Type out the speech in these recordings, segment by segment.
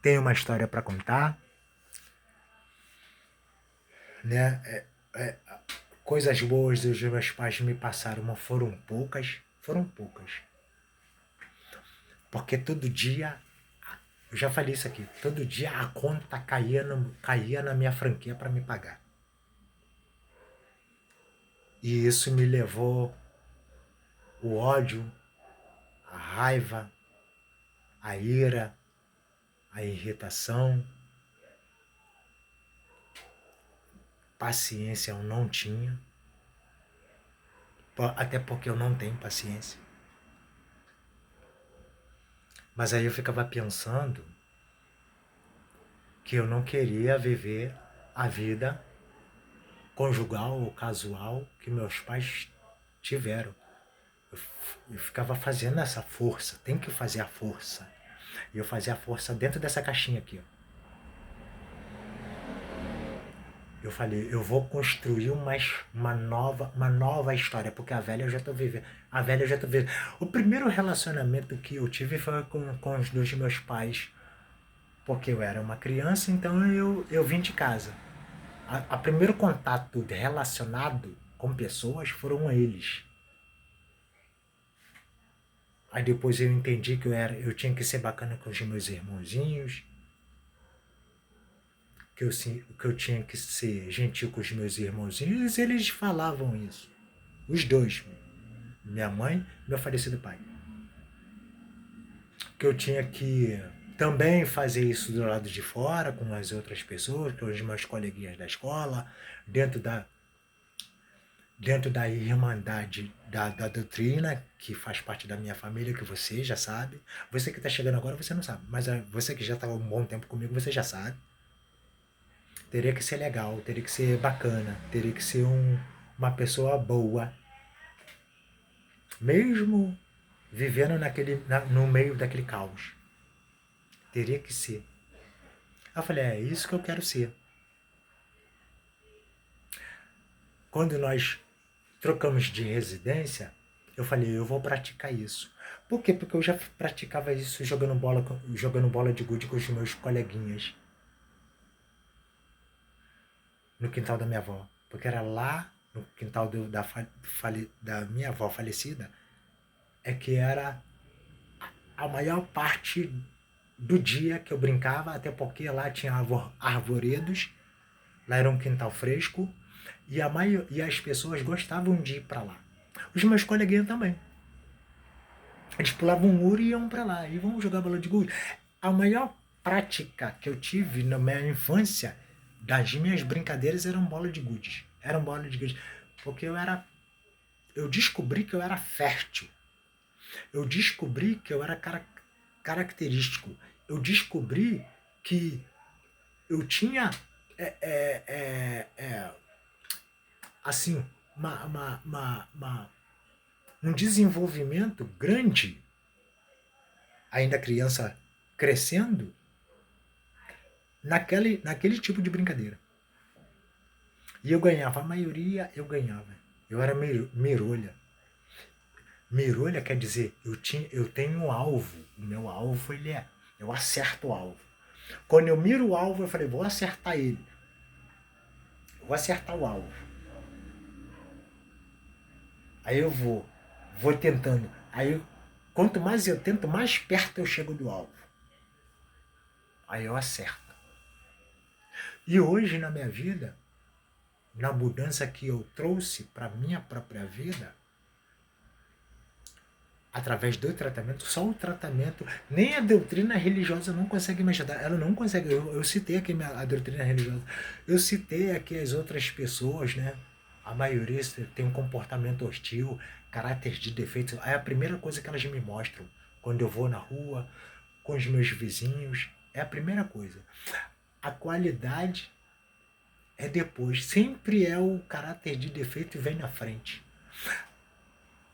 tenho uma história para contar, né? Coisas boas os meus pais me passaram, mas foram poucas. Porque todo dia, eu já falei isso aqui, todo dia a conta caía na minha franquia para me pagar. E isso me levou o ódio, a raiva, a ira, a irritação. Paciência eu não tinha, até porque eu não tenho paciência. Mas aí eu ficava pensando que eu não queria viver a vida conjugal ou casual que meus pais tiveram. Eu ficava fazendo essa força, tem que fazer a força. E eu fazia a força dentro dessa caixinha aqui, ó. Eu falei, eu vou construir uma nova história, porque a velha eu já tô vivendo. A velha eu já tô vivendo. O primeiro relacionamento que eu tive foi com os dois meus pais, porque eu era uma criança, então eu vim de casa. A primeiro contato relacionado com pessoas foram eles. Aí depois eu entendi que eu tinha que ser bacana com os meus irmãozinhos, que eu tinha que ser gentil com os meus irmãozinhos, e eles falavam isso. Os dois, minha mãe e meu falecido pai. Que eu tinha que também fazer isso do lado de fora, com as outras pessoas, com os meus coleguinhas da escola, dentro da irmandade da doutrina, que faz parte da minha família, que você já sabe. Você que está chegando agora, você não sabe, mas você que já está há um bom tempo comigo, você já sabe. Teria que ser legal, teria que ser bacana, teria que ser uma pessoa boa. Mesmo vivendo no meio daquele caos. Teria que ser. Eu falei, é isso que eu quero ser. Quando nós trocamos de residência, eu falei, eu vou praticar isso. Por quê? Porque eu já praticava isso jogando bola de gude com os meus coleguinhas. No quintal da minha avó. Porque era lá, no quintal da minha avó falecida, é que era a maior parte do dia que eu brincava, até porque lá tinha arvoredos, lá era um quintal fresco, e as pessoas gostavam de ir para lá. Os meus coleguinhas também. Eles pulavam um muro e iam para lá, e vão jogar bola de gude. A maior prática que eu tive na minha infância, das minhas brincadeiras, eram bola de gude. Eram bola de gude. Porque eu descobri que eu era fértil. Eu descobri que eu era característico. Eu descobri que eu tinha assim um desenvolvimento grande, ainda criança crescendo, naquele tipo de brincadeira. E eu ganhava, a maioria eu ganhava. Eu era mirolha. Mirolha quer dizer, eu tenho um alvo. O meu alvo, eu acerto o alvo. Quando eu miro o alvo, eu falei, vou acertar ele. Vou acertar o alvo. Aí eu vou tentando. Aí, quanto mais eu tento, mais perto eu chego do alvo. Aí eu acerto. E hoje na minha vida, na mudança que eu trouxe para minha própria vida, através do tratamento, só o tratamento, nem a doutrina religiosa não consegue me ajudar. Ela não consegue. Eu citei aqui a doutrina religiosa. Eu citei aqui as outras pessoas, né? A maioria tem um comportamento hostil, caráter de defeito. É a primeira coisa que elas me mostram quando eu vou na rua, com os meus vizinhos. É a primeira coisa. A qualidade é depois. Sempre é o caráter de defeito e vem na frente.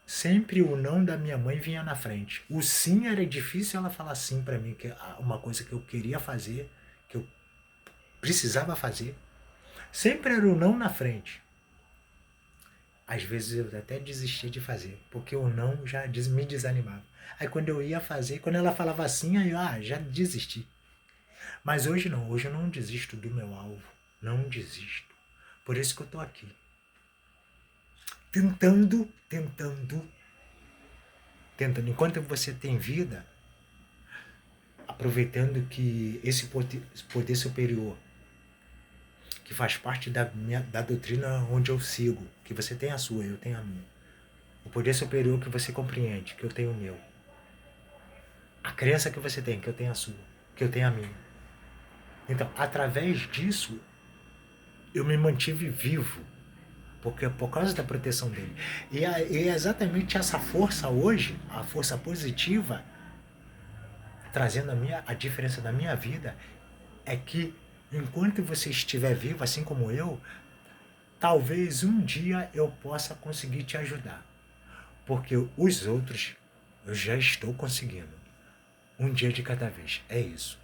Sempre o não da minha mãe vinha na frente. O sim era difícil ela falar sim para mim, que é uma coisa que eu queria fazer, que eu precisava fazer. Sempre era o não na frente. Às vezes eu até desistia de fazer, porque o não já me desanimava. Aí quando eu ia fazer, quando ela falava assim, aí eu já desisti. Mas hoje não, hoje eu não desisto do meu alvo. Não desisto. Por isso que eu estou aqui. Tentando. Enquanto você tem vida, aproveitando que esse poder superior, que faz parte da doutrina onde eu sigo, que você tem a sua, eu tenho a minha. O poder superior que você compreende, que eu tenho o meu. A crença que você tem, que eu tenho a sua, que eu tenho a minha. Então, através disso, eu me mantive vivo, porque por causa da proteção dele. E é exatamente essa força hoje, a força positiva, trazendo a diferença da minha vida, é que enquanto você estiver vivo, assim como eu, talvez um dia eu possa conseguir te ajudar. Porque os outros eu já estou conseguindo. Um dia de cada vez. É isso.